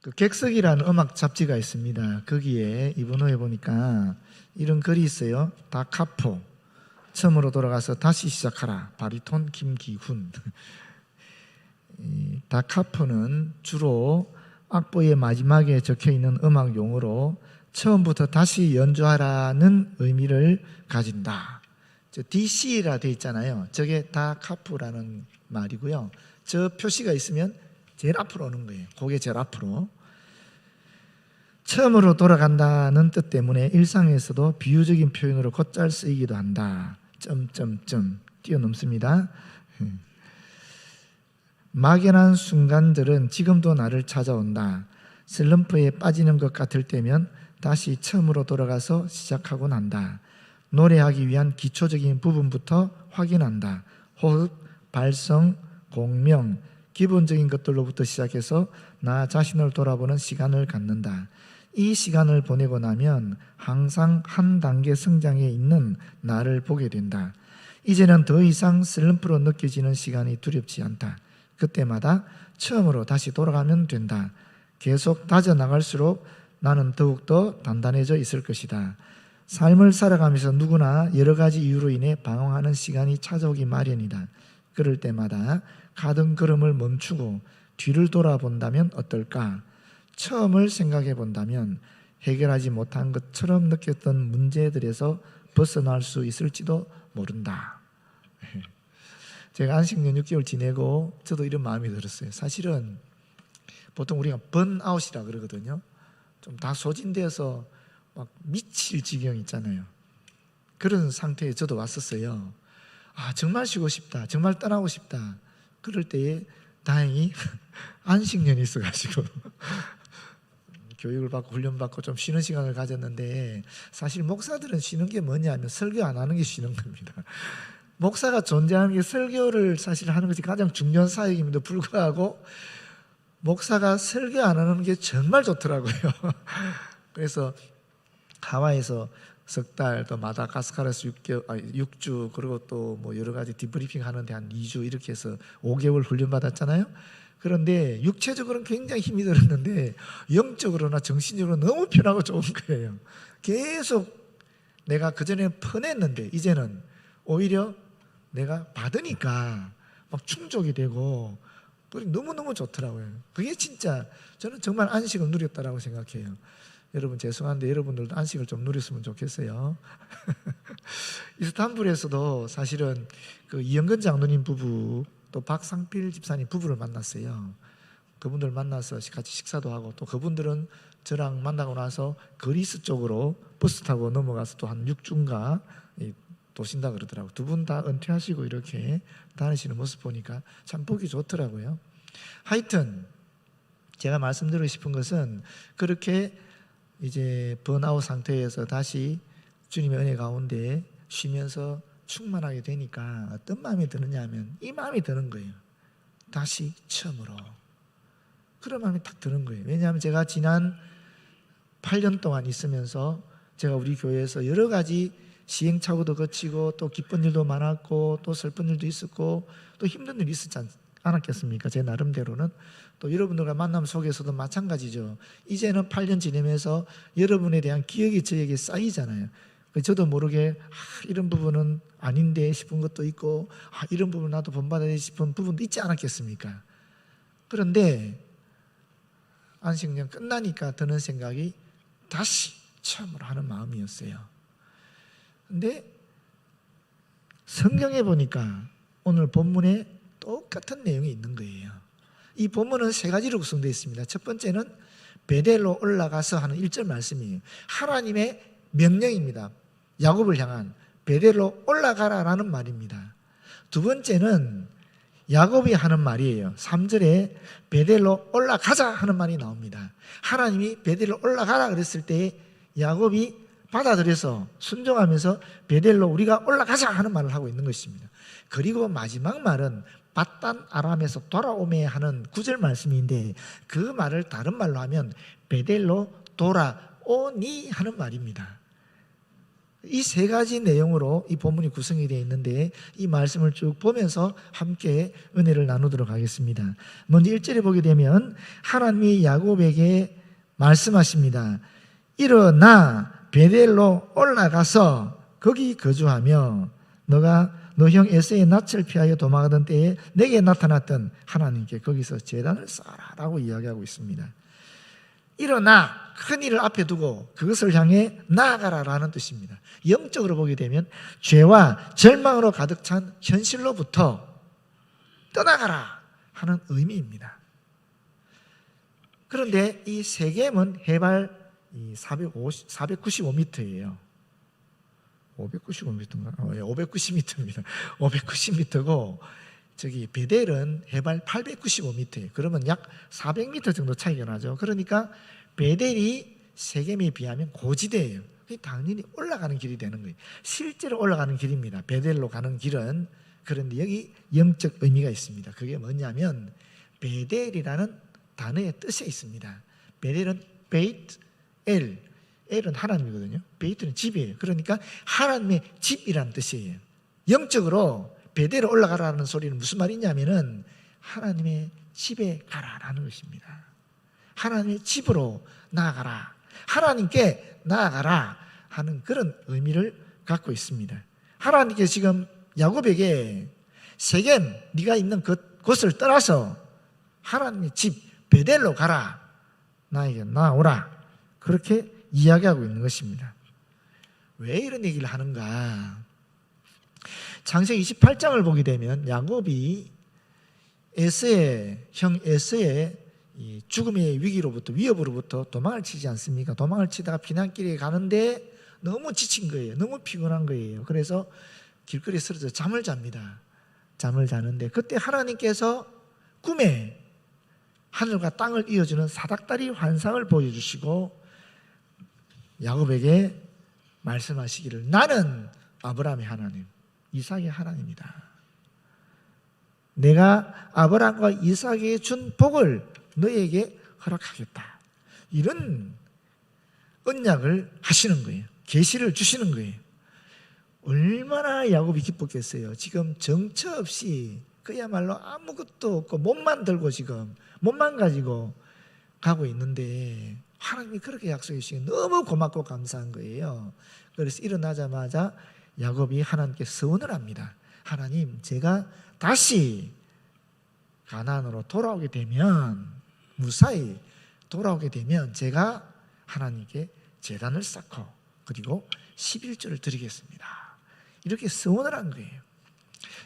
그 객석이라는 음악 잡지가 있습니다. 거기에 이번호에 보니까 이런 글이 있어요. 다카포, 처음으로 돌아가서 다시 시작하라. 바리톤 김기훈. 다카포는 주로 악보의 마지막에 적혀있는 음악 용어로 처음부터 다시 연주하라는 의미를 가진다. DC라 되어 있잖아요. 저게 다카포라는 말이고요. 저 표시가 있으면 제일 앞으로 오는 거예요. 그게 제일 앞으로. 처음으로 돌아간다는 뜻 때문에 일상에서도 비유적인 표현으로 곧잘 쓰이기도 한다. 점점점 뛰어넘습니다. 막연한 순간들은 지금도 나를 찾아온다. 슬럼프에 빠지는 것 같을 때면 다시 처음으로 돌아가서 시작하곤 한다. 노래하기 위한 기초적인 부분부터 확인한다. 호흡, 발성, 공명, 기본적인 것들로부터 시작해서 나 자신을 돌아보는 시간을 갖는다. 이 시간을 보내고 나면 항상 한 단계 성장해 있는 나를 보게 된다. 이제는 더 이상 슬럼프로 느껴지는 시간이 두렵지 않다. 그때마다 처음으로 다시 돌아가면 된다. 계속 다져나갈수록 나는 더욱더 단단해져 있을 것이다. 삶을 살아가면서 누구나 여러 가지 이유로 인해 방황하는 시간이 찾아오기 마련이다. 그럴 때마다 가던 걸음을 멈추고 뒤를 돌아본다면 어떨까? 처음을 생각해 본다면 해결하지 못한 것처럼 느꼈던 문제들에서 벗어날 수 있을지도 모른다. 제가 안식년 6개월 지내고 저도 이런 마음이 들었어요. 사실은 보통 우리가 번아웃이라 그러거든요. 좀 다 소진돼서 막 미칠 지경 있잖아요. 그런 상태에 저도 왔었어요. 아, 정말 쉬고 싶다. 정말 떠나고 싶다. 그럴 때에 다행히 안식년이 있어가지고 교육을 받고 훈련받고 좀 쉬는 시간을 가졌는데, 사실 목사들은 쉬는 게 뭐냐면 설교 안 하는 게 쉬는 겁니다. 목사가 존재하는 게 설교를 사실 하는 것이 가장 중요한 사역임에도 불구하고 목사가 설교 안 하는 게 정말 좋더라고요. 그래서 하와이에서 석 달, 또 마다가스카르에서 6주, 그리고 또 뭐 여러 가지 디브리핑 하는데 한 2주 이렇게 해서 5개월 훈련받았잖아요. 그런데 육체적으로는 굉장히 힘이 들었는데 영적으로나 정신적으로 너무 편하고 좋은 거예요. 계속 내가 그전에 펀했는데 이제는 오히려 내가 받으니까 막 충족이 되고 너무너무 좋더라고요. 그게 진짜 저는 정말 안식을 누렸다라고 생각해요. 여러분 죄송한데 여러분들도 안식을 좀 누렸으면 좋겠어요. 이스탄불에서도 사실은 그 이영근 장로님 부부 또 박상필 집사님 부부를 만났어요. 그분들 만나서 같이 식사도 하고, 또 그분들은 저랑 만나고 나서 그리스 쪽으로 버스 타고 넘어가서 또 한 6주인가 도신다 그러더라고요. 두 분 다 은퇴하시고 이렇게 다니시는 모습 보니까 참 보기 좋더라고요. 하여튼 제가 말씀드리고 싶은 것은, 그렇게 이제 번아웃 상태에서 다시 주님의 은혜 가운데 쉬면서 충만하게 되니까 어떤 마음이 드느냐 하면 이 마음이 드는 거예요. 다시 처음으로. 그런 마음이 딱 드는 거예요. 왜냐하면 제가 지난 8년 동안 있으면서 제가 우리 교회에서 여러 가지 시행착오도 거치고 또 기쁜 일도 많았고 또 슬픈 일도 있었고 또 힘든 일이 있었지 않았겠습니까? 제 나름대로는. 또 여러분들과 만남 속에서도 마찬가지죠. 이제는 8년 지내면서 여러분에 대한 기억이 저에게 쌓이잖아요. 저도 모르게 이런 부분은 아닌데 싶은 것도 있고, 이런 부분 나도 본받아야 싶은 부분도 있지 않았겠습니까? 그런데 안식년 끝나니까 드는 생각이 다시 처음으로 하는 마음이었어요. 근데 성경에 보니까 오늘 본문에 똑같은 내용이 있는 거예요. 이 본문은 3가지로 구성되어 있습니다. 첫 번째는 베델로 올라가서 하는 1절 말씀이에요. 하나님의 명령입니다. 야곱을 향한 베델로 올라가라라는 말입니다. 두 번째는 야곱이 하는 말이에요. 3절에 베델로 올라가자 하는 말이 나옵니다. 하나님이 베델로 올라가라 그랬을 때 야곱이 받아들여서 순종하면서 베델로 우리가 올라가자 하는 말을 하고 있는 것입니다. 그리고 마지막 말은 바단 아람에서 돌아오매 하는 9절 말씀인데, 그 말을 다른 말로 하면 베델로 돌아오니 하는 말입니다. 이 세 가지 내용으로 이 본문이 구성이 되어 있는데 이 말씀을 쭉 보면서 함께 은혜를 나누도록 하겠습니다. 먼저 1절에 보게 되면 하나님이 야곱에게 말씀하십니다. 일어나 베델로 올라가서 거기 거주하며 너가 너 형 에서의 낯을 피하여 도망하던 때에 내게 나타났던 하나님께 거기서 제단을 쌓아라라고 이야기하고 있습니다. 일어나, 큰 일을 앞에 두고 그것을 향해 나아가라라는 뜻입니다. 영적으로 보게 되면 죄와 절망으로 가득 찬 현실로부터 떠나가라 하는 의미입니다. 그런데 이 세겜은 해발 495m예요. 595m인가? 590m입니다. 590m고 저기 베델은 해발 895m예요. 그러면 약 400m 정도 차이가 나죠. 그러니까 베델이 세겜에 비하면 고지대예요. 당연히 올라가는 길이 되는 거예요. 실제로 올라가는 길입니다. 베델로 가는 길은. 그런데 여기 영적 의미가 있습니다. 그게 뭐냐면 베델이라는 단어의 뜻에 있습니다. 베델은 베이트 엘, 엘은 하나님이거든요. 베이트는 집이에요. 그러니까 하나님의 집이라는 뜻이에요. 영적으로 베델로 올라가라는 소리는 무슨 말이냐면은 하나님의 집에 가라라는 것입니다. 하나님의 집으로 나아가라, 하나님께 나아가라 하는 그런 의미를 갖고 있습니다. 하나님께 지금 야곱에게 세겜 네가 있는 그곳을 떠나서 하나님의 집 베델로 가라, 나에게 나오라, 그렇게 이야기하고 있는 것입니다. 왜 이런 얘기를 하는가? 창세기 28장을 보게 되면 야곱이 형 에서의 죽음의 위기로부터, 위협으로부터 도망을 치지 않습니까? 도망을 치다가 피난길에 가는데 너무 지친 거예요. 너무 피곤한 거예요. 그래서 길거리에 쓰러져 잠을 잡니다. 잠을 자는데 그때 하나님께서 꿈에 하늘과 땅을 이어주는 사닥다리 환상을 보여주시고 야곱에게 말씀하시기를 나는 아브라함의 하나님, 이삭의 하나님이다. 내가 아브라함과 이삭에게 준 복을 너에게 허락하겠다. 이런 언약을 하시는 거예요. 계시를 주시는 거예요. 얼마나 야곱이 기뻤겠어요. 지금 정처 없이 그야말로 아무것도 없고 몸만 들고 지금 몸만 가지고 가고 있는데 하나님이 그렇게 약속해 주시니 너무 고맙고 감사한 거예요. 그래서 일어나자마자 야곱이 하나님께 서원을 합니다. 하나님, 제가 다시 가나안으로 돌아오게 되면, 무사히 돌아오게 되면 제가 하나님께 제단을 쌓고 그리고 11조를 드리겠습니다. 이렇게 서원을 한 거예요.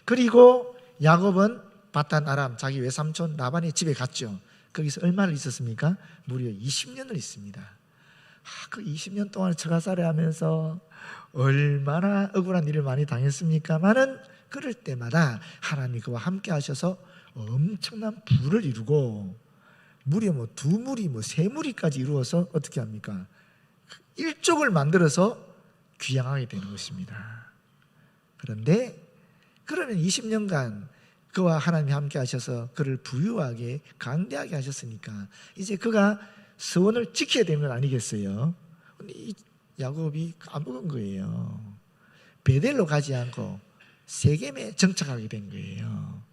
그리고 야곱은 바단 아람 자기 외삼촌 라반의 집에 갔죠. 거기서 얼마를 있었습니까? 무려 20년을 있습니다. 그 20년 동안 처가살이 하면서 얼마나 억울한 일을 많이 당했습니까마는 그럴 때마다 하나님이 그와 함께 하셔서 엄청난 부를 이루고 무려 2무리, 3무리까지 이루어서 어떻게 합니까? 일족을 만들어서 귀양하게 되는 것입니다. 그런데 그러면 20년간 그와 하나님이 함께 하셔서 그를 부유하게 강대하게 하셨으니까 이제 그가 서원을 지켜야 되는 건 아니겠어요? 근데 이 야곱이 까먹은 거예요. 베델로 가지 않고 세겜에 정착하게 된 거예요.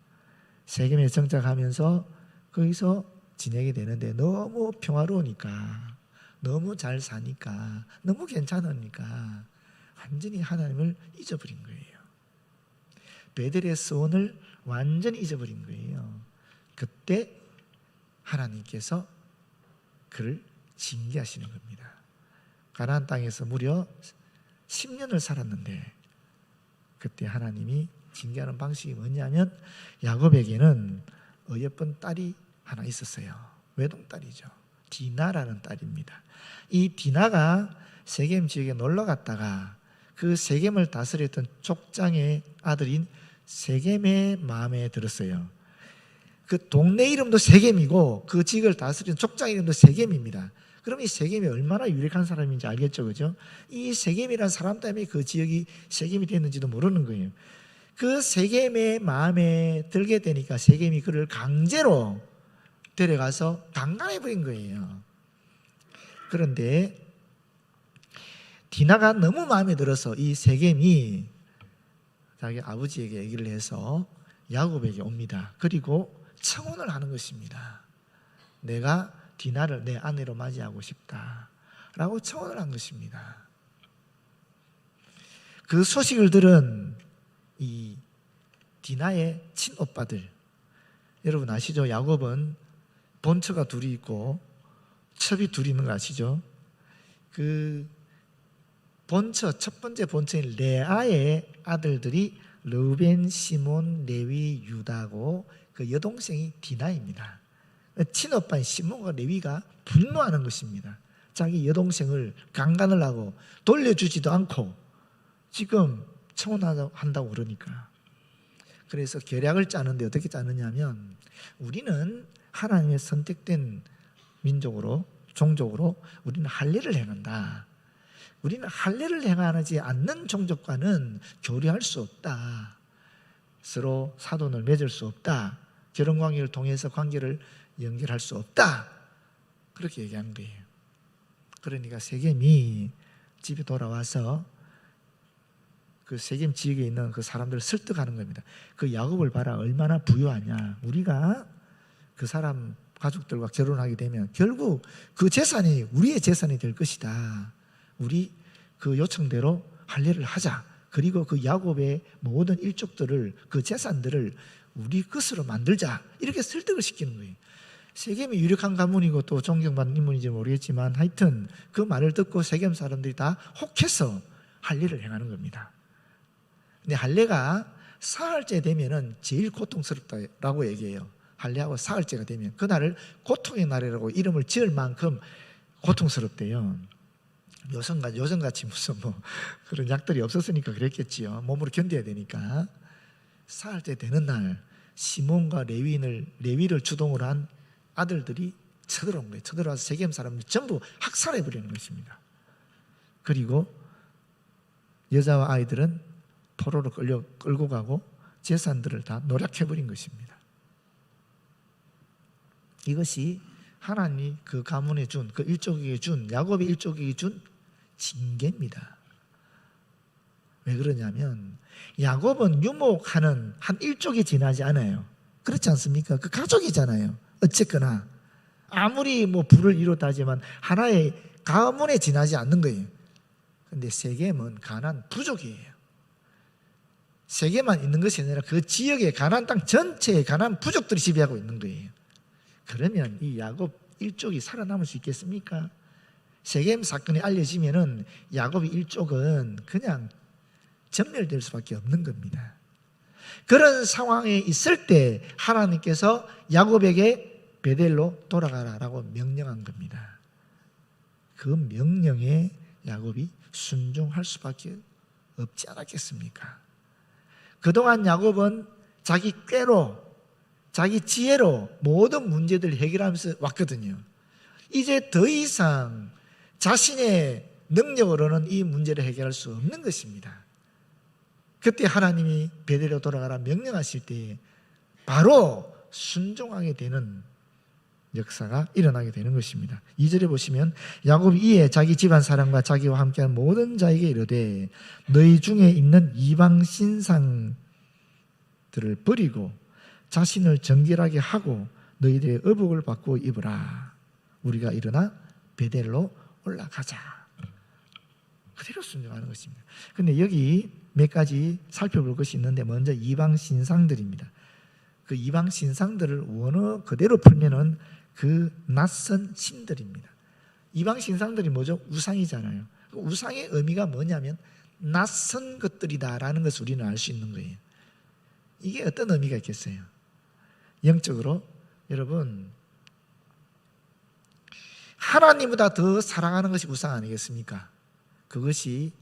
세겜에 정착하면서 거기서 지내게 되는데 너무 평화로우니까, 너무 잘 사니까, 너무 괜찮으니까 완전히 하나님을 잊어버린 거예요. 베델의 서원을 완전히 잊어버린 거예요. 그때 하나님께서 그를 징계하시는 겁니다. 가나안 땅에서 무려 10년을 살았는데 그때 하나님이 징계하는 방식이 뭐냐면 야곱에게는 어여쁜 딸이 하나 있었어요. 외동딸이죠. 디나라는 딸입니다. 이 디나가 세겜 지역에 놀러 갔다가 그 세겜을 다스렸던 족장의 아들인 세겜의 마음에 들었어요. 그 동네 이름도 세겜이고 그 지역을 다스리는 족장 이름도 세겜입니다. 그럼 이 세겜이 얼마나 유력한 사람인지 알겠죠, 그죠? 이 세겜이라는 사람 때문에 그 지역이 세겜이 됐는지도 모르는 거예요. 그 세겜의 마음에 들게 되니까 세겜이 그를 강제로 데려가서 강간해 버린 거예요. 그런데 디나가 너무 마음에 들어서 이 세겜이 자기 아버지에게 얘기를 해서 야곱에게 옵니다. 그리고 청혼을 하는 것입니다. 내가 디나를 내 아내로 맞이하고 싶다라고 청혼을 한 것입니다. 그 소식을 들은 이 디나의 친오빠들, 여러분 아시죠? 야곱은 본처가 둘이 있고 첩이 둘이 있는 거 아시죠? 그 본처, 첫 번째 본처인 레아의 아들들이 르우벤, 시몬, 레위, 유다고 그 여동생이 디나입니다. 친오빠인 시몬과 레위가 분노하는 것입니다. 자기 여동생을 강간을 하고 돌려주지도 않고 지금 청혼한다고 그러니까. 그래서 계략을 짜는데 어떻게 짜느냐면, 우리는 하나님의 선택된 민족으로, 종족으로 우리는 할례를 행한다. 우리는 할례를 행하지 않는 종족과는 교류할 수 없다. 서로 사돈을 맺을 수 없다. 결혼관계를 통해서 관계를 연결할 수 없다. 그렇게 얘기한 거예요. 그러니까 세겜이 집에 돌아와서 그 세겜 지역에 있는 그 사람들을 설득하는 겁니다. 그 야곱을 봐라, 얼마나 부유하냐. 우리가 그 사람 가족들과 결혼하게 되면 결국 그 재산이 우리의 재산이 될 것이다. 우리 그 요청대로 할례를 하자. 그리고 그 야곱의 모든 일족들을, 그 재산들을 우리 것으로 만들자. 이렇게 설득을 시키는 거예요. 세겜이 유력한 가문이고 또 존경받는 인물인지 모르겠지만 하여튼 그 말을 듣고 세겜 사람들이 다 혹해서 할례를 행하는 겁니다. 근데 할례가 사흘째 되면은 제일 고통스럽다라고 얘기해요. 할례하고 사흘째가 되면 그날을 고통의 날이라고 이름을 지을 만큼 고통스럽대요. 요즘같이 무슨 뭐 그런 약들이 없었으니까 그랬겠지요. 몸으로 견뎌야 되니까. 사흘째 되는 날 시몬과 레위를 주동으로 한 아들들이 쳐들어온 거예요. 쳐들어와서 세겜 사람들이 전부 학살해 버리는 것입니다. 그리고 여자와 아이들은 포로로 끌고 가고 재산들을 다 노략해 버린 것입니다. 이것이 하나님이 그 가문에 준, 그 일족에게 준, 야곱의 일족에게 준 징계입니다. 왜 그러냐면 야곱은 유목하는 한 일족이 지나지 않아요. 그렇지 않습니까? 그 가족이잖아요. 어쨌거나 아무리 뭐 부를 이루었다지만 하나의 가문에 지나지 않는 거예요. 그런데 세겜은 가나안 부족이에요. 세겜만 있는 것이 아니라 그 지역의 가나안 땅 전체의 가나안 부족들이 지배하고 있는 거예요. 그러면 이 야곱 일족이 살아남을 수 있겠습니까? 세겜 사건이 알려지면은 야곱의 일족은 그냥 전멸될 수밖에 없는 겁니다. 그런 상황에 있을 때 하나님께서 야곱에게 베델로 돌아가라라고 명령한 겁니다. 그 명령에 야곱이 순종할 수밖에 없지 않았겠습니까? 그동안 야곱은 자기 꾀로, 자기 지혜로 모든 문제들을 해결하면서 왔거든요. 이제 더 이상 자신의 능력으로는 이 문제를 해결할 수 없는 것입니다. 그때 하나님이 베델로 돌아가라 명령하실 때 바로 순종하게 되는 역사가 일어나게 되는 것입니다. 2절에 보시면 야곱이 이에 자기 집안 사람과 자기와 함께한 모든 자에게 이르되 너희 중에 있는 이방 신상들을 버리고 자신을 정결하게 하고 너희들의 의복을 받고 입으라. 우리가 일어나 베델로 올라가자. 그대로 순종하는 것입니다. 그런데 여기 몇 가지 살펴볼 것이 있는데 먼저 이방 신상들입니다. 그 이방 신상들을 원어 그대로 풀면은 그 낯선 신들입니다. 이방 신상들이 뭐죠? 우상이잖아요. 우상의 의미가 뭐냐면 낯선 것들이다라는 것을 우리는 알 수 있는 거예요. 이게 어떤 의미가 있겠어요? 영적으로 여러분 하나님보다 더 사랑하는 것이 우상 아니겠습니까? 그것이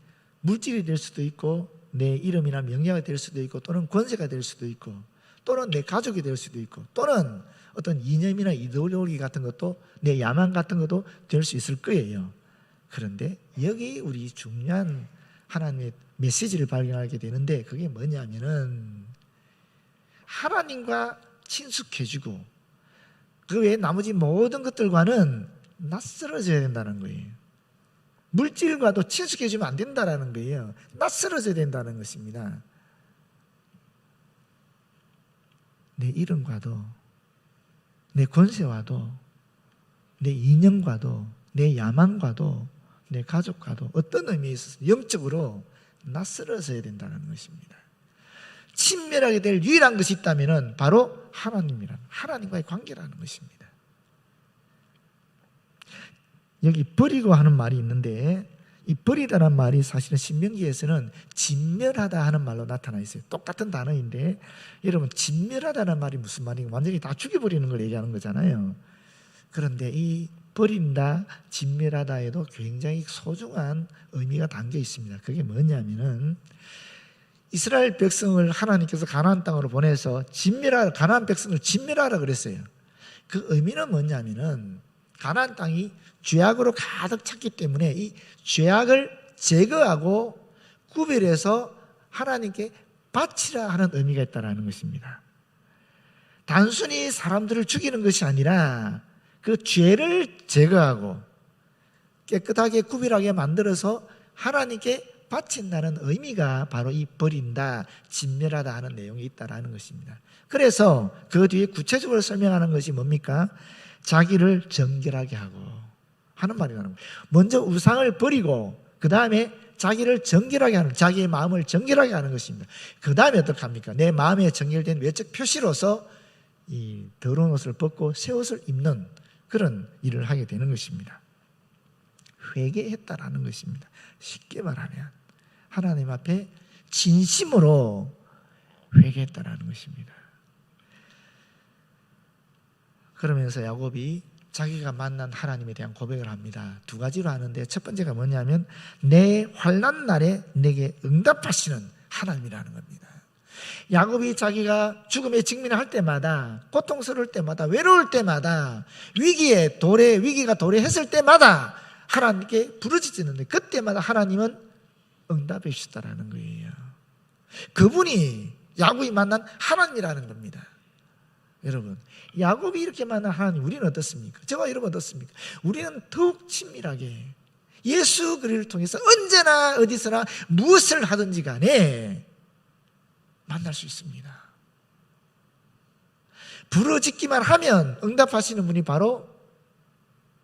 물질이 될 수도 있고 내 이름이나 명예가 될 수도 있고 또는 권세가 될 수도 있고 또는 내 가족이 될 수도 있고 또는 어떤 이념이나 이데올로기 같은 것도 내 야망 같은 것도 될 수 있을 거예요. 그런데 여기 우리 중요한 하나님의 메시지를 발견하게 되는데 그게 뭐냐면은 하나님과 친숙해지고 그 외에 나머지 모든 것들과는 낯설어져야 된다는 거예요. 물질과도 친숙해지면 안 된다는 거예요. 낯설어져야 된다는 것입니다. 내 이름과도, 내 권세와도, 내 인연과도, 내 야망과도, 내 가족과도 어떤 의미에 있어서 영적으로 낯설어져야 된다는 것입니다. 친밀하게 될 유일한 것이 있다면 바로 하나님과의 관계라는 것입니다. 여기 버리고 하는 말이 있는데, 이 버리다라는 말이 사실은 신명기에서는 진멸하다 하는 말로 나타나 있어요. 똑같은 단어인데, 여러분 진멸하다는 말이 무슨 말인가? 완전히 다 죽여버리는 걸 얘기하는 거잖아요. 그런데 이 버린다, 진멸하다에도 굉장히 소중한 의미가 담겨 있습니다. 그게 뭐냐면은, 이스라엘 백성을 하나님께서 가나안 땅으로 보내서 가나안 백성을 진멸하라 그랬어요. 그 의미는 뭐냐면은, 가나안 땅이 죄악으로 가득 찼기 때문에 이 죄악을 제거하고 구별해서 하나님께 바치라 하는 의미가 있다는 것입니다. 단순히 사람들을 죽이는 것이 아니라 그 죄를 제거하고 깨끗하게 구별하게 만들어서 하나님께 바친다는 의미가 바로 이 버린다, 진멸하다 하는 내용이 있다는 것입니다. 그래서 그 뒤에 구체적으로 설명하는 것이 뭡니까? 자기를 정결하게 하고 하는 말이라는 거예요. 먼저 우상을 버리고 그 다음에 자기를 정결하게 하는, 자기의 마음을 정결하게 하는 것입니다. 그 다음에 어떻게 합니까? 내 마음에 정결된 외적 표시로서 이 더러운 옷을 벗고 새 옷을 입는 그런 일을 하게 되는 것입니다. 회개했다라는 것입니다. 쉽게 말하면 하나님 앞에 진심으로 회개했다라는 것입니다. 그러면서 야곱이 자기가 만난 하나님에 대한 고백을 합니다. 두 가지로 하는데, 첫 번째가 뭐냐면 내 환난 날에 내게 응답하시는 하나님이라는 겁니다. 야곱이 자기가 죽음에 직면할 때마다, 고통스러울 때마다, 외로울 때마다, 위기가 도래했을 때마다 하나님께 부르짖는데, 그때마다 하나님은 응답해 주셨다라는 거예요. 그분이 야곱이 만난 하나님이라는 겁니다. 여러분, 야곱이 이렇게 만난 하나님, 우리는 어떻습니까? 저와 여러분 어떻습니까? 우리는 더욱 친밀하게 예수 그리스도를 통해서 언제나 어디서나 무엇을 하든지 간에 만날 수 있습니다. 부르짖기만 하면 응답하시는 분이 바로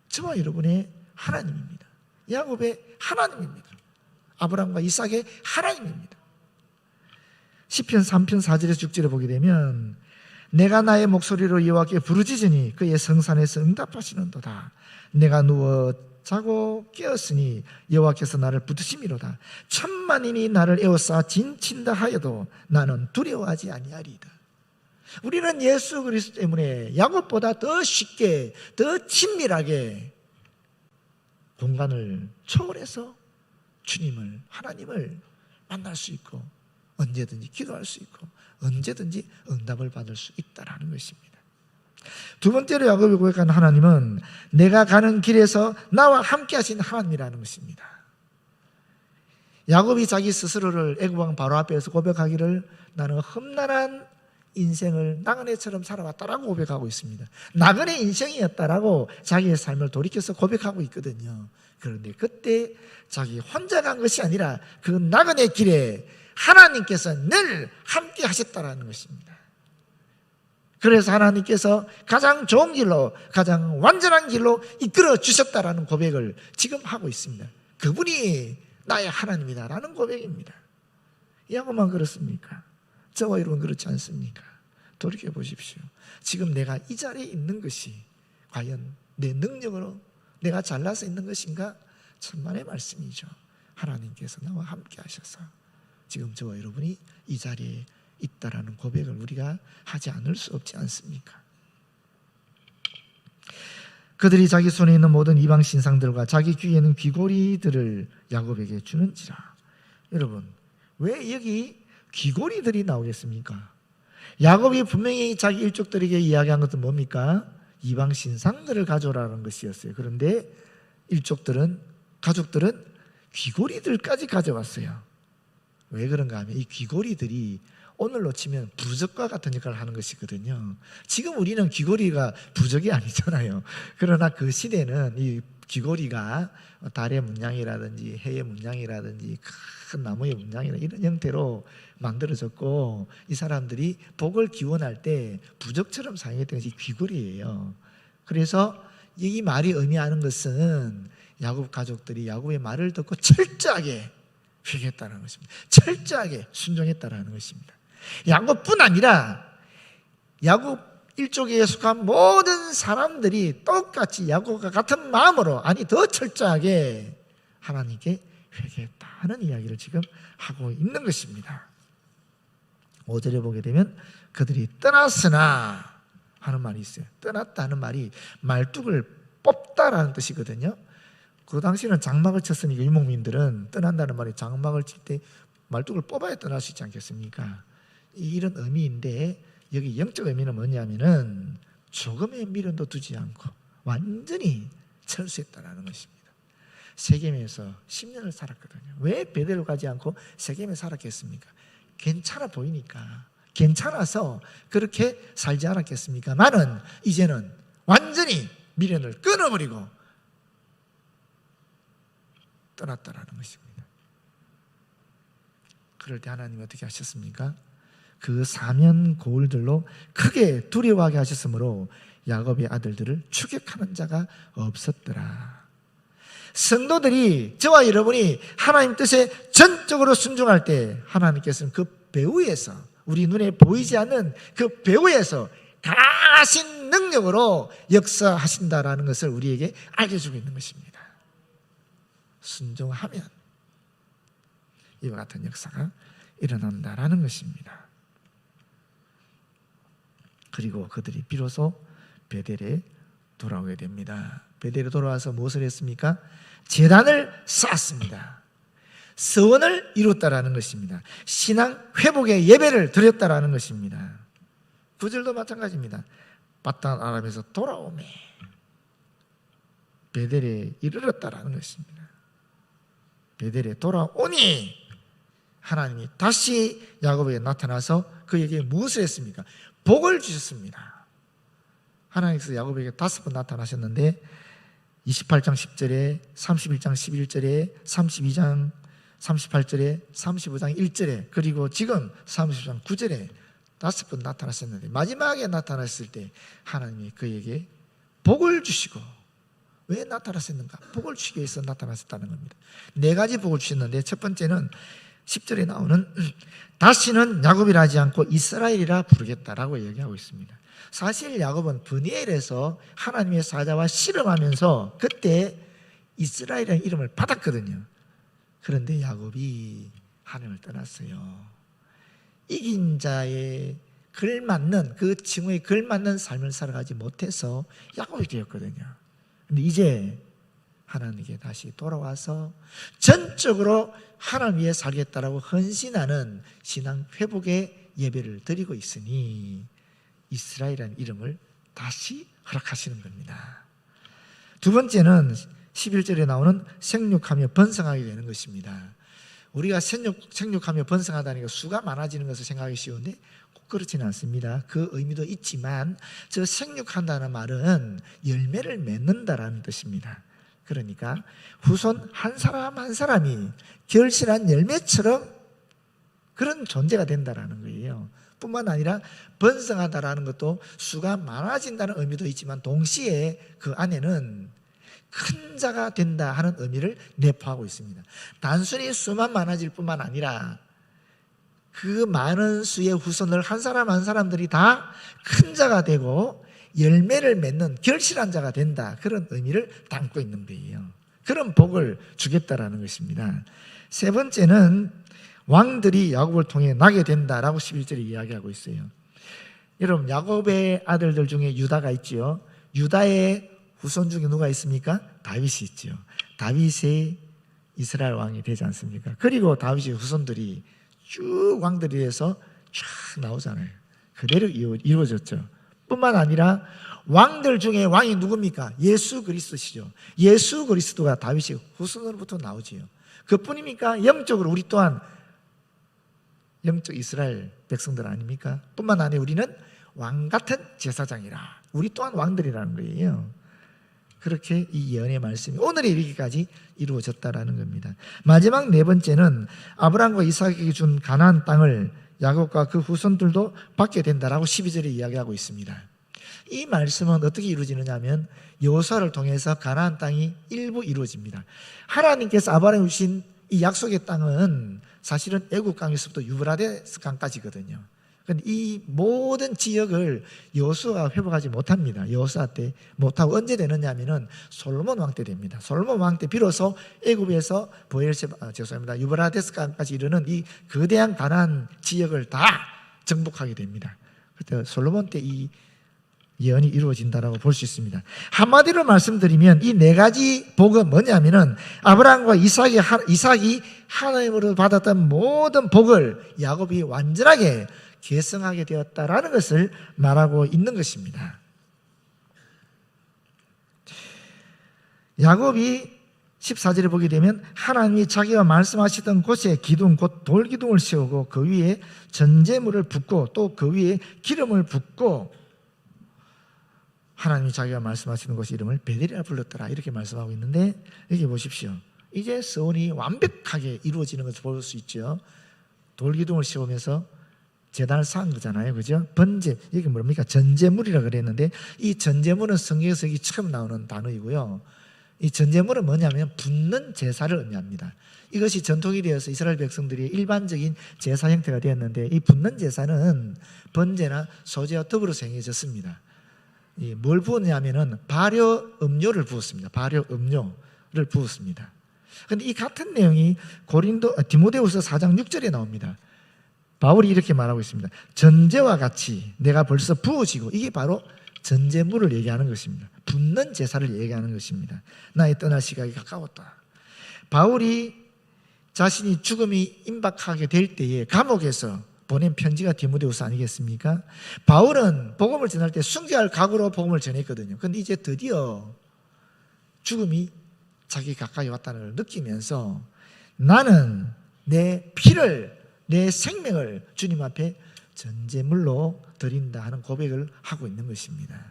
저와 여러분의 하나님입니다. 야곱의 하나님입니다. 아브라함과 이삭의 하나님입니다. 시편 3편 4절에서 6절에 보게 되면 내가 나의 목소리로 여호와께 부르짖으니 그의 성산에서 응답하시는도다. 내가 누워 자고 깨었으니 여호와께서 나를 붙드심이로다. 천만인이 나를 에워싸 진친다 하여도 나는 두려워하지 아니하리이다. 우리는 예수 그리스도 때문에 야곱보다 더 쉽게, 더 친밀하게 공간을 초월해서 주님을, 하나님을 만날 수 있고 언제든지 기도할 수 있고 언제든지 응답을 받을 수 있다는 것입니다. 두 번째로 야곱이 고백한 하나님은 내가 가는 길에서 나와 함께 하신 하나님이라는 것입니다. 야곱이 자기 스스로를 애굽 왕 바로 앞에서 고백하기를 나는 험난한 인생을 나그네처럼 살아왔다라고 고백하고 있습니다. 나그네 인생이었다라고 자기의 삶을 돌이켜서 고백하고 있거든요. 그런데 그때 자기 혼자 간 것이 아니라 그 나그네 길에 하나님께서 늘 함께 하셨다라는 것입니다. 그래서 하나님께서 가장 좋은 길로, 가장 완전한 길로 이끌어 주셨다라는 고백을 지금 하고 있습니다. 그분이 나의 하나님이다라는 고백입니다. 야곱만 그렇습니까? 저와 여러분 그렇지 않습니까? 돌이켜 보십시오. 지금 내가 이 자리에 있는 것이 과연 내 능력으로 내가 잘나서 있는 것인가? 천만의 말씀이죠. 하나님께서 나와 함께 하셔서 지금 저와 여러분이 이 자리에 있다라는 고백을 우리가 하지 않을 수 없지 않습니까? 그들이 자기 손에 있는 모든 이방 신상들과 자기 귀에 있는 귀고리들을 야곱에게 주는지라. 여러분, 왜 여기 귀고리들이 나오겠습니까? 야곱이 분명히 자기 일족들에게 이야기한 것은 뭡니까? 이방 신상들을 가져오라는 것이었어요. 그런데 가족들은 귀고리들까지 가져왔어요. 왜 그런가 하면 이 귀고리들이 오늘로 치면 부적과 같은 역할을 하는 것이거든요. 지금 우리는 귀고리가 부적이 아니잖아요. 그러나 그 시대는 이 귀고리가 달의 문양이라든지 해의 문양이라든지 큰 나무의 문양이나 이런 형태로 만들어졌고, 이 사람들이 복을 기원할 때 부적처럼 사용했던 것이 귀고리예요. 그래서 이 말이 의미하는 것은 야곱 가족들이 야곱의 말을 듣고 철저하게 회개했다는 것입니다. 철저하게 순종했다는 것입니다. 야곱뿐 아니라 야곱 일족에 속한 모든 사람들이 똑같이 야곱과 같은 마음으로, 아니 더 철저하게 하나님께 회개했다는 이야기를 지금 하고 있는 것입니다. 5절에 보게 되면 그들이 떠났으나 하는 말이 있어요. 떠났다 하는 말이 말뚝을 뽑다라는 뜻이거든요. 그 당시에는 장막을 쳤으니까 유목민들은 떠난다는 말이 장막을 칠 때 말뚝을 뽑아야 떠날 수 있지 않겠습니까? 이런 의미인데, 여기 영적 의미는 뭐냐면은 조금의 미련도 두지 않고 완전히 철수했다라는 것입니다. 세겜에서 10년을 살았거든요. 왜 베델로 가지 않고 세겜에 살았겠습니까? 괜찮아 보이니까, 괜찮아서 그렇게 살지 않았겠습니까? 나는 이제는 완전히 미련을 끊어버리고 떠났다라는 것입니다. 그럴 때 하나님이 어떻게 하셨습니까? 그 사면 고울들로 크게 두려워하게 하셨으므로 야곱의 아들들을 추격하는 자가 없었더라. 성도들이, 저와 여러분이 하나님 뜻에 전적으로 순종할 때 하나님께서는 그 배후에서, 우리 눈에 보이지 않는 그 배후에서 강하신 능력으로 역사하신다라는 것을 우리에게 알려주고 있는 것입니다. 순종하면 이와 같은 역사가 일어난다라는 것입니다. 그리고 그들이 비로소 베델에 돌아오게 됩니다. 베델에 돌아와서 무엇을 했습니까? 제단을 쌓았습니다. 서원을 이뤘다라는 것입니다. 신앙 회복의 예배를 드렸다라는 것입니다. 9절도 마찬가지입니다. 바단 아람에서 돌아오매 베델에 이르렀다라는 것입니다. 베델에 돌아오니 하나님이 다시 야곱에게 나타나서 그에게 무엇을 했습니까? 복을 주셨습니다. 하나님께서 야곱에게 5번 나타나셨는데 28장 10절에, 31장 11절에, 32장 38절에, 35장 1절에, 그리고 지금 30장 9절에 5번 나타나셨는데, 마지막에 나타났을 때 하나님이 그에게 복을 주시고, 왜 나타나셨는가? 복을 주시기 위해서 나타나셨다는 겁니다. 4가지 복을 주셨는데, 첫 번째는 10절에 나오는 다시는 야곱이라 하지 않고 이스라엘이라 부르겠다라고 얘기하고 있습니다. 사실 야곱은 브니엘에서 하나님의 사자와 씨름하면서 그때 이스라엘이라는 이름을 받았거든요. 그런데 야곱이 하나님을 떠났어요. 이긴 자에 걸맞는, 그 칭호에 걸맞는 삶을 살아가지 못해서 야곱이 되었거든요. 근데 이제 하나님께 다시 돌아와서 전적으로 하나님 위해 살겠다라고 헌신하는 신앙 회복의 예배를 드리고 있으니 이스라엘이라는 이름을 다시 허락하시는 겁니다. 두 번째는 11절에 나오는 생육하며 번성하게 되는 것입니다. 우리가 생육하며 번성하다는 게 수가 많아지는 것을 생각하기 쉬운데 꼭 그렇지는 않습니다. 그 의미도 있지만 저 생육한다는 말은 열매를 맺는다라는 뜻입니다. 그러니까 후손 한 사람 한 사람이 결실한 열매처럼 그런 존재가 된다라는 거예요. 뿐만 아니라 번성하다라는 것도 수가 많아진다는 의미도 있지만 동시에 그 안에는 큰 자가 된다 하는 의미를 내포하고 있습니다. 단순히 수만 많아질 뿐만 아니라 그 많은 수의 후손을 한 사람 한 사람들이 다 큰 자가 되고 열매를 맺는 결실한 자가 된다, 그런 의미를 담고 있는 거예요. 그런 복을 주겠다라는 것입니다. 세 번째는 왕들이 야곱을 통해 나게 된다라고 11절에 이야기하고 있어요. 여러분, 야곱의 아들들 중에 유다가 있지요. 유다의 후손 중에 누가 있습니까? 다윗이 있죠. 다윗이 이스라엘 왕이 되지 않습니까? 그리고 다윗의 후손들이 쭉 왕들이 돼서 쫙 나오잖아요. 그대로 이루어졌죠. 뿐만 아니라 왕들 중에 왕이 누굽니까? 예수 그리스도시죠. 예수 그리스도가 다윗의 후손으로부터 나오지요. 그뿐입니까? 영적으로 우리 또한 영적 이스라엘 백성들 아닙니까? 뿐만 아니라 우리는 왕 같은 제사장이라, 우리 또한 왕들이라는 거예요. 그렇게 이 예언의 말씀이 오늘에 이르기까지 이루어졌다라는 겁니다. 마지막 네 번째는 아브라함과 이삭에게 준 가나안 땅을 야곱과 그 후손들도 받게 된다라고 12절에 이야기하고 있습니다. 이 말씀은 어떻게 이루어지느냐 하면 여호수아를 통해서 가나안 땅이 일부 이루어집니다. 하나님께서 아브라함에 주신 이 약속의 땅은 사실은 애굽 강에서부터 유브라데스 강까지거든요. 그런데 이 모든 지역을 여호수아가 회복하지 못합니다. 여호수아 때 못하고 언제 되느냐 하면은 솔로몬 왕 때 됩니다. 솔로몬 왕 때 비로소 애굽에서 유브라데스 강까지 이르는 이 거대한 가나안 지역을 다 정복하게 됩니다. 그때 솔로몬 때 이 예언이 이루어진다라고 볼 수 있습니다. 한마디로 말씀드리면 이 네 가지 복은 뭐냐면은 아브라함과 이삭이 하나님으로 받았던 모든 복을 야곱이 완전하게 계승하게 되었다라는 것을 말하고 있는 것입니다. 야곱이 14절에 보게 되면 하나님이 자기가 말씀하시던 곳에 기둥 곧 돌기둥을 세우고 그 위에 전제물을 붓고 또 그 위에 기름을 붓고 하나님이 자기가 말씀하시는 곳 이름을 베델이라 불렀더라 이렇게 말씀하고 있는데 여기 보십시오. 이제 서원이 완벽하게 이루어지는 것을 볼 수 있죠. 돌기둥을 세우면서 제단을 쌓은 거잖아요. 그죠? 번제, 이게 뭡니까? 전제물이라 그랬는데 이 전제물은 성경에서 여기 처음 나오는 단어이고요. 이 전제물은 뭐냐면 붓는 제사를 의미합니다. 이것이 전통이 되어서 이스라엘 백성들이 일반적인 제사 형태가 되었는데 이 붓는 제사는 번제나 소제와 더불어서 행해졌습니다. 뭘 부었냐면은 발효 음료를 부었습니다. 발효 음료를 부었습니다. 그런데 이 같은 내용이 디모데후서 4장 6절에 나옵니다. 바울이 이렇게 말하고 있습니다. 전제와 같이 내가 벌써 부어지고 이게 바로 전제물을 얘기하는 것입니다. 붓는 제사를 얘기하는 것입니다. 나의 떠날 시각이 가까웠다. 바울이 자신이 죽음이 임박하게 될 때에 감옥에서 보낸 편지가 디모데후서 아니겠습니까? 바울은 복음을 전할 때 순교할 각오로 복음을 전했거든요. 그런데 이제 드디어 죽음이 자기 가까이 왔다는 걸 느끼면서 나는 내 피를, 내 생명을 주님 앞에 전제물로 드린다 하는 고백을 하고 있는 것입니다.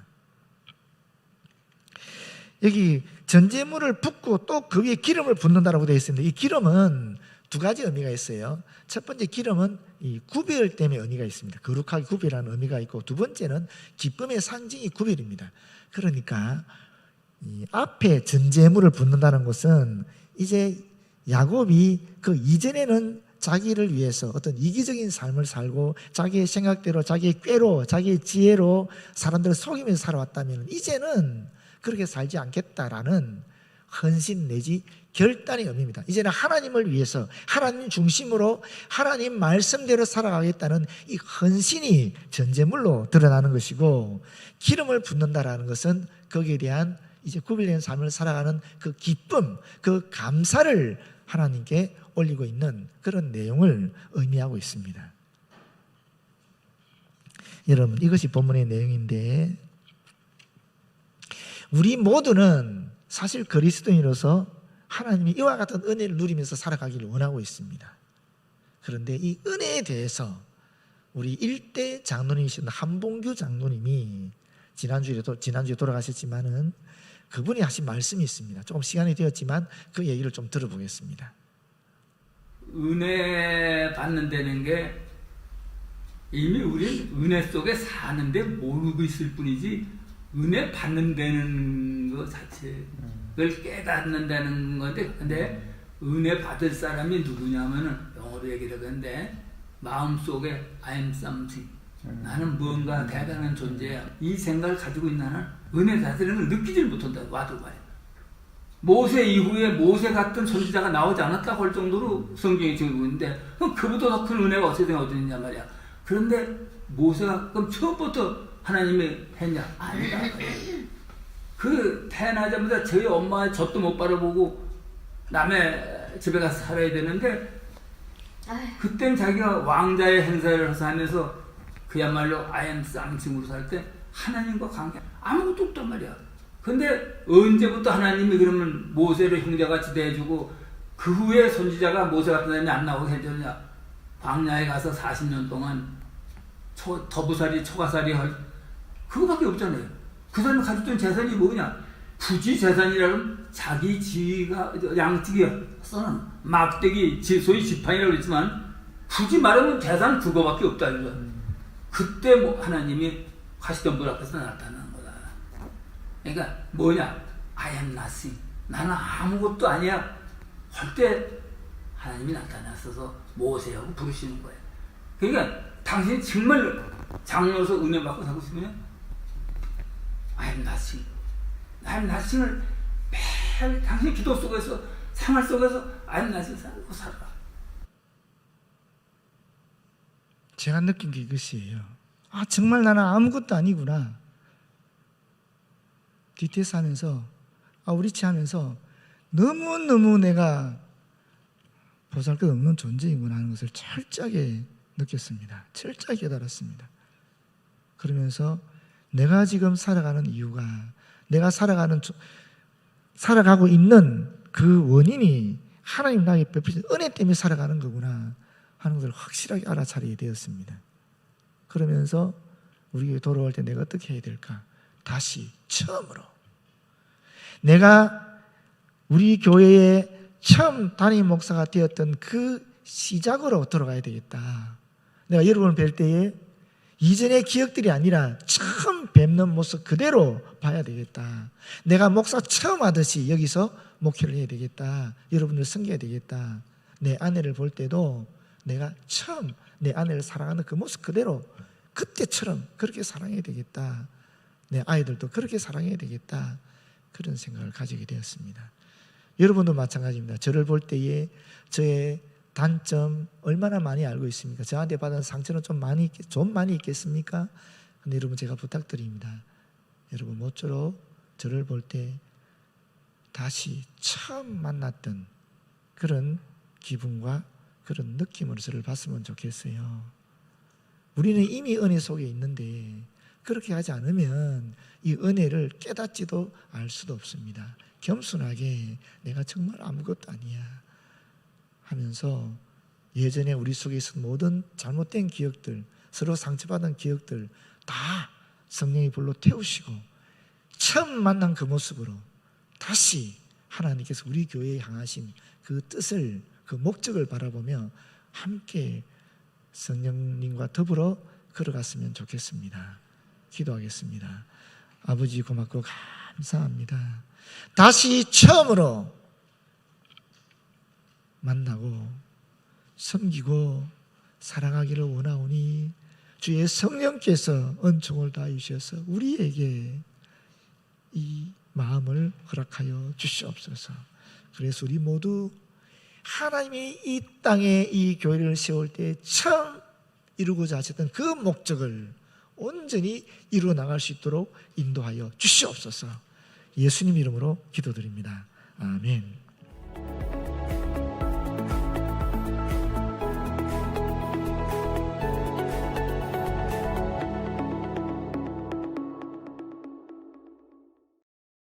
여기 전제물을 붓고 또 그 위에 기름을 붓는다라고 되어 있습니다. 이 기름은 두 가지 의미가 있어요. 첫 번째 기름은 이 구별 때문에 의미가 있습니다. 거룩하게 구별하는 의미가 있고 두 번째는 기쁨의 상징이 구별입니다. 그러니까 이 앞에 전제물을 붓는다는 것은 이제 야곱이 그 이전에는 자기를 위해서 어떤 이기적인 삶을 살고 자기의 생각대로 자기의 꾀로 자기의 지혜로 사람들을 속이면서 살아왔다면 이제는 그렇게 살지 않겠다라는 헌신 내지 결단의 의미입니다. 이제는 하나님을 위해서 하나님 중심으로 하나님 말씀대로 살아가겠다는 이 헌신이 전제물로 드러나는 것이고 기름을 붓는다라는 것은 거기에 대한 이제 구별된 삶을 살아가는 그 기쁨, 그 감사를 하나님께 올리고 있는 그런 내용을 의미하고 있습니다. 여러분, 이것이 본문의 내용인데 우리 모두는 사실 그리스도인으로서 하나님이 이와 같은 은혜를 누리면서 살아가기를 원하고 있습니다. 그런데 이 은혜에 대해서 우리 1대 장로님이신 한봉규 장로님이 지난주에 돌아가셨지만은 그분이 하신 말씀이 있습니다. 조금 시간이 되었지만 그 얘기를 좀 들어보겠습니다. 은혜 받는다는 게 이미 우리는 은혜 속에 사는데 모르고 있을 뿐이지 은혜 받는다는 것 자체를 깨닫는다는 건데 근데 은혜 받을 사람이 누구냐면은 영어로 얘기를 하는데 마음속에 I am something 나는 뭔가 대단한 존재야 이 생각을 가지고 있는 나는 은혜 자체를 느끼질 못한다. 와도 말이야. 모세 이후에 모세 같은 선지자가 나오지 않았다고 할 정도로 성경이 지고 있는데 그럼 그보다 더 큰 은혜가 어디 있냐 말이야. 그런데 모세가 그럼 처음부터 하나님이 했냐? 아니다. 그 태어나자마자 저희 엄마의 젖도 못 바라보고 남의 집에 가서 살아야 되는데 그땐 자기가 왕자의 행사를 하면서 그야말로 I am something으로 살 때 하나님과 관계 아무것도 없단 말이야. 근데 언제부터 하나님이 그러면 모세를 형제같이 대해주고 그 후에 선지자가 모세 같은 사람이 안 나오게 해줬냐? 광야에 가서 40년 동안 더부살이 초가살이 할 그거밖에 없잖아요. 그 사람이 가졌던 재산이 뭐냐? 부지 재산이라면 자기 지위가 양쪽이서는 막대기 소위 지팡이라고 그랬지만 부지 말하면 재산 그거밖에 없다 이거. 그때 뭐 하나님이 가시덤불 앞에서 나타나는 거다. 그러니까 뭐냐? I am nothing. 나는 아무것도 아니야. 할 때 하나님이 나타나셔서 모세하고 부르시는 거예요. 그러니까 당신이 정말 장로서 은혜 받고 살고 싶으면 I am nothing. I am nothing을 매일 당신 기도 속에서 생활 속에서 I am nothing 살고 살아. 제가 느낀 게 이것이에요. 아, 정말 나는 아무것도 아니구나. DTS 하면서, 아우리치 하면서 너무너무 내가 보잘것없는 존재이구나 하는 것을 철저하게 느꼈습니다. 철저하게 깨달았습니다. 그러면서 내가 지금 살아가는 이유가, 내가 살아가고 있는 그 원인이 하나님 나에게 베푸신 은혜 때문에 살아가는 거구나 하는 것을 확실하게 알아차리게 되었습니다. 그러면서 우리 교회 돌아올 때 내가 어떻게 해야 될까? 다시 처음으로 내가 우리 교회에 처음 담임 목사가 되었던 그 시작으로 돌아가야 되겠다. 내가 여러분을 뵐 때에 이전의 기억들이 아니라 처음 뵙는 모습 그대로 봐야 되겠다. 내가 목사 처음 하듯이 여기서 목회를 해야 되겠다. 여러분들 섬겨야 되겠다. 내 아내를 볼 때도 내가 처음 내 아내를 사랑하는 그 모습 그대로 그때처럼 그렇게 사랑해야 되겠다. 내 아이들도 그렇게 사랑해야 되겠다. 그런 생각을 가지게 되었습니다. 여러분도 마찬가지입니다. 저를 볼 때에 저의 단점 얼마나 많이 알고 있습니까? 저한테 받은 상처는 좀 많이 있겠습니까? 근데 여러분 제가 부탁드립니다. 여러분 모쪼록 저를 볼 때 다시 처음 만났던 그런 기분과 그런 느낌으로 저를 봤으면 좋겠어요. 우리는 이미 은혜 속에 있는데 그렇게 하지 않으면 이 은혜를 깨닫지도 알 수도 없습니다. 겸손하게 내가 정말 아무것도 아니야 하면서 예전에 우리 속에 있었던 모든 잘못된 기억들, 서로 상처받은 기억들 다 성령이 불로 태우시고 처음 만난 그 모습으로 다시 하나님께서 우리 교회에 향하신 그 뜻을, 그 목적을 바라보며 함께 성령님과 더불어 걸어갔으면 좋겠습니다. 기도하겠습니다. 아버지 고맙고 감사합니다. 다시 처음으로 만나고 섬기고 사랑하기를 원하오니 주의 성령께서 은총을 다하셔서 우리에게 이 마음을 허락하여 주시옵소서. 그래서 우리 모두 하나님이 이 땅에 이 교회를 세울 때 처음 이루고자 하셨던 그 목적을 온전히 이루어 나갈 수 있도록 인도하여 주시옵소서. 예수님 이름으로 기도드립니다. 아멘.